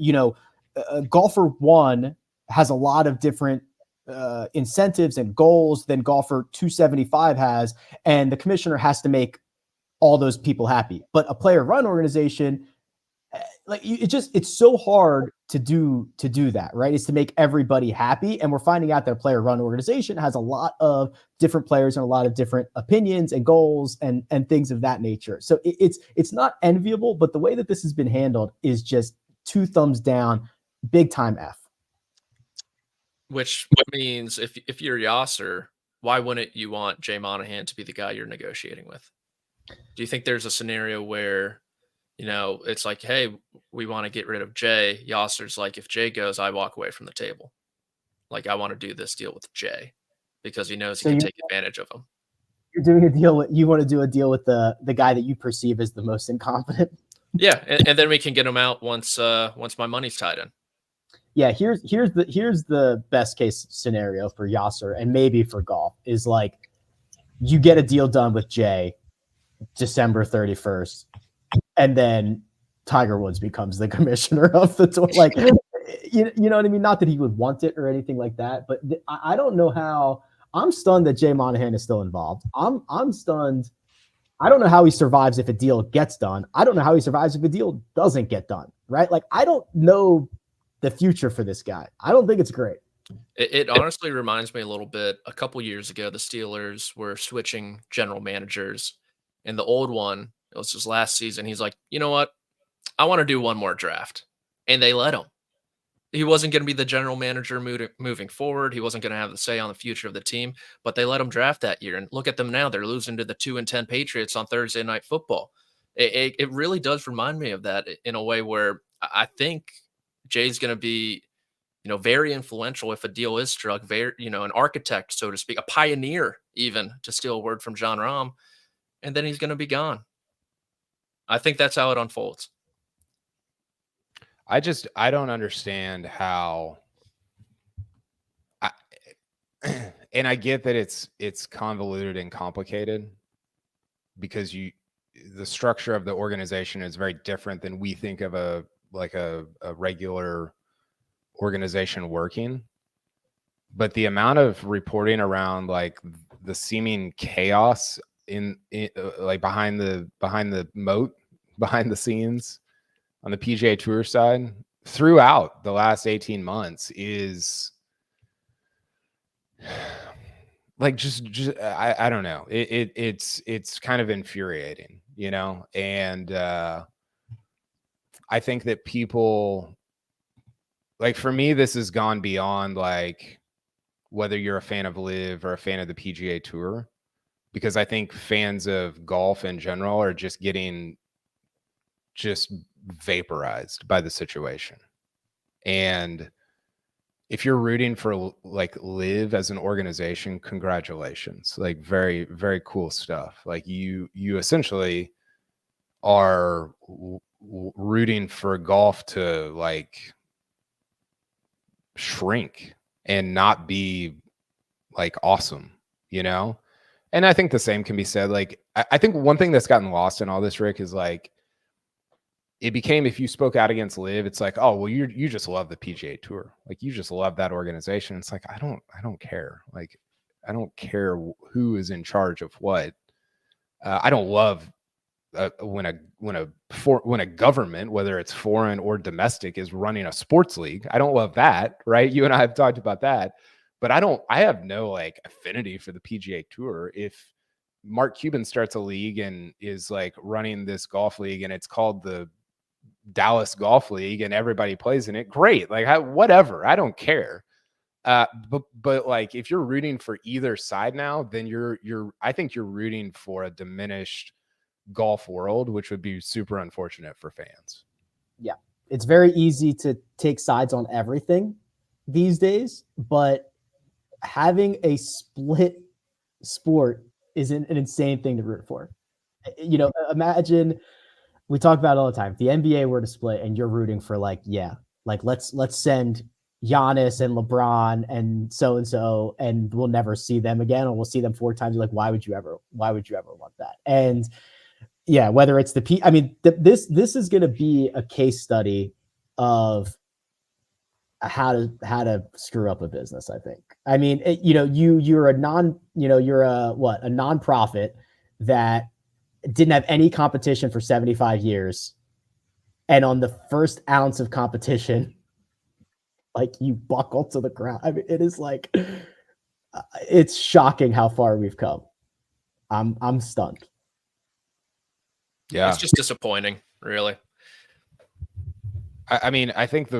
Golfer 1 has a lot of different incentives and goals than Golfer 275 has, and the commissioner has to make all those people happy. But a player-run organization, it's so hard to do that, right? It's to make everybody happy. And we're finding out that a player-run organization has a lot of different players and a lot of different opinions and goals and things of that nature. So it's not enviable, but the way that this has been handled is just 2 thumbs down. big time F. Which means if you're Yasser, why wouldn't you want Jay Monahan to be the guy you're negotiating with? Do you think there's a scenario where, it's like, hey, we want to get rid of Jay? Yasser's like, if Jay goes, I walk away from the table. Like, I want to do this deal with Jay because he knows he can take advantage of him. You're doing a deal. You want to do a deal with the guy that you perceive as the most incompetent. Yeah, and then we can get him out once my money's tied in. Yeah, here's the best case scenario for Yasser and maybe for golf is like you get a deal done with Jay December 31st, and then Tiger Woods becomes the commissioner of the tour. Like, you know what I mean? Not that he would want it or anything like that, but I don't know how. I'm stunned that Jay Monahan is still involved. I'm stunned. I don't know how he survives if a deal gets done. I don't know how he survives if a deal doesn't get done. Right? Like, I don't know the future for this guy. I don't think it's great. It honestly reminds me a little bit. A couple years ago, the Steelers were switching general managers, and the old one, it was his last season. He's like, you know what? I want to do one more draft, and they let him. He wasn't going to be the general manager moving forward. He wasn't going to have the say on the future of the team, but they let him draft that year. And look at them now; they're losing to the 2-10 Patriots on Thursday Night Football. It really does remind me of that in a way where I think Jay's going to be, very influential if a deal is struck, an architect, so to speak, a pioneer, even, to steal a word from Jon Rahm, and then he's going to be gone. I think that's how it unfolds. I don't understand how, and I get that it's convoluted and complicated because the structure of the organization is very different than we think of a regular organization working. But the amount of reporting around like the seeming chaos in like behind the moat, behind the scenes on the PGA Tour side throughout the last 18 months is like just I don't know. It's kind of infuriating, and I think that people, like, for me, this has gone beyond like whether you're a fan of LIV or a fan of the PGA Tour, because I think fans of golf in general are just getting vaporized by the situation. And if you're rooting for like LIV as an organization, congratulations. Like, very, very cool stuff. Like, you essentially are rooting for golf to like shrink and not be like awesome, And I think the same can be said. Like, I think one thing that's gotten lost in all this, Rick, is like, it became, if you spoke out against LIV, it's like, oh, well, you just love the PGA Tour. Like, you just love that organization. It's like, I don't care. Like, I don't care who is in charge of what. I don't love when a government, whether it's foreign or domestic, is running a sports league. I don't love that, right? You and I have talked about that, but I have no like affinity for the PGA Tour. If Mark Cuban starts a league and is like running this golf league and it's called the Dallas Golf League and everybody plays in it, great. Like, whatever, I don't care. But like, if you're rooting for either side now, then I think you're rooting for a diminished golf world, which would be super unfortunate for fans. Yeah, it's very easy to take sides on everything these days, but having a split sport is an insane thing to root for. Imagine, we talk about it all the time, if the NBA were to split and you're rooting for let's send Giannis and LeBron and so, and we'll never see them again, or we'll see them 4 times. Like, why would you ever want that? And yeah, whether it's this is going to be a case study of how to screw up a business, I think. I mean, you're a nonprofit that didn't have any competition for 75 years. And on the first ounce of competition, like, you buckle to the ground. I mean, it is like, it's shocking how far we've come. I'm stunned. Yeah. It's just disappointing, really. I mean, I think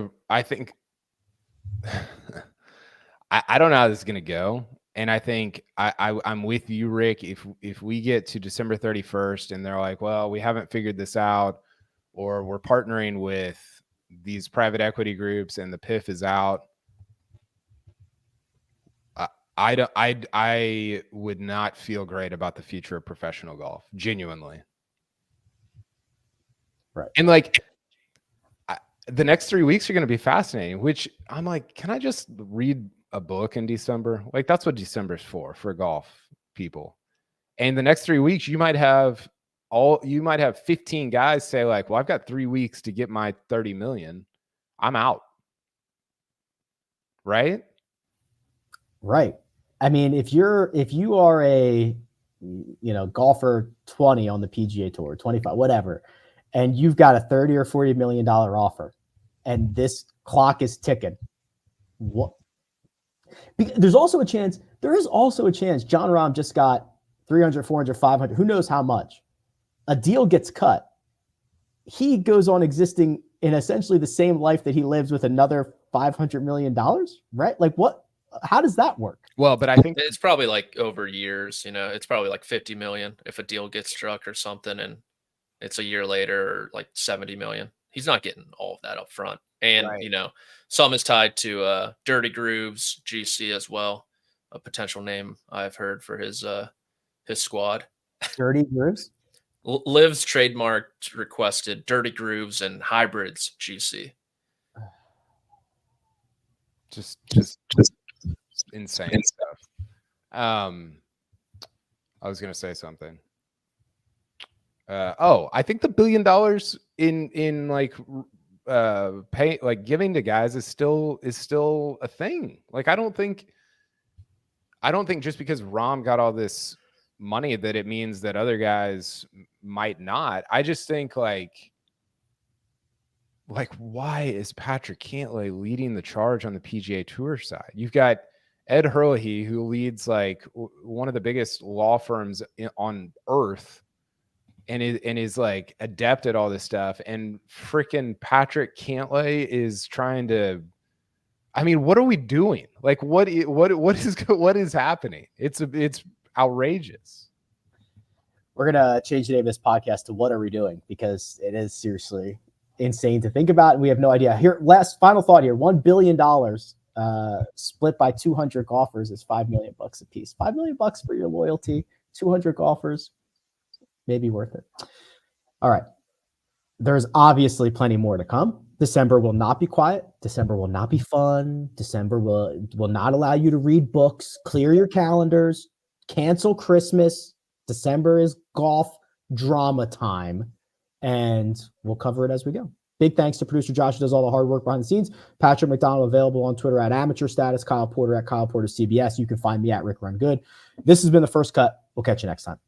I don't know how this is gonna go. And I think I'm with you, Rick. If we get to December 31st and they're like, well, we haven't figured this out, or we're partnering with these private equity groups and the PIF is out, I would not feel great about the future of professional golf, genuinely. Right. And like the next 3 weeks are going to be fascinating, which I'm like, can I just read a book in December? Like that's what December's for golf people. And the next 3 weeks, you might have 15 guys say like, well, I've got 3 weeks to get my 30 million. I'm out. Right. Right. I mean, if you are a, golfer 20 on the PGA Tour, 25, whatever, and you've got a $30 or $40 million offer, and this clock is ticking, what? There is also a chance Jon Rahm just got 300, 400, 500, who knows how much. A deal gets cut. He goes on existing in essentially the same life that he lives with another $500 million, right? Like what? How does that work? Well, but I think it's probably like over years, it's probably like 50 million if a deal gets struck or something, and it's a year later, or like 70 million. He's not getting all of that up front. And, right. Some is tied to Dirty Grooves GC as well, a potential name I've heard for his squad. Dirty Grooves? LIV's trademarked requested Dirty Grooves and Hybrids GC. Just insane stuff. I was gonna say something. I think the $1 billion in like pay, like giving to guys is still a thing. Like I don't think just because Rahm got all this money that it means that other guys might not. I just think like why is Patrick Cantlay leading the charge on the PGA Tour side? You've got Ed Hurley, who leads like one of the biggest law firms on earth, and is like adept at all this stuff. And freaking Patrick Cantlay is trying to. I mean, what are we doing? Like, what is happening? It's outrageous. We're gonna change the name of this podcast to "What Are We Doing?" because it is seriously insane to think about. We have no idea. Here, final thought here: $1 billion split by 200 golfers is $5 million a piece. $5 million for your loyalty. 200 golfers, maybe worth it. All right. There's obviously plenty more to come. December will not be quiet. December will not be fun. December will not allow you to read books. Clear your calendars. Cancel Christmas. December is golf drama time, and we'll cover it as we go. Big thanks to producer Josh, who does all the hard work behind the scenes. Patrick McDonald, available on Twitter at Amateur Status. Kyle Porter at Kyle Porter CBS. You can find me at Rick Run Good. This has been The First Cut. We'll catch you next time.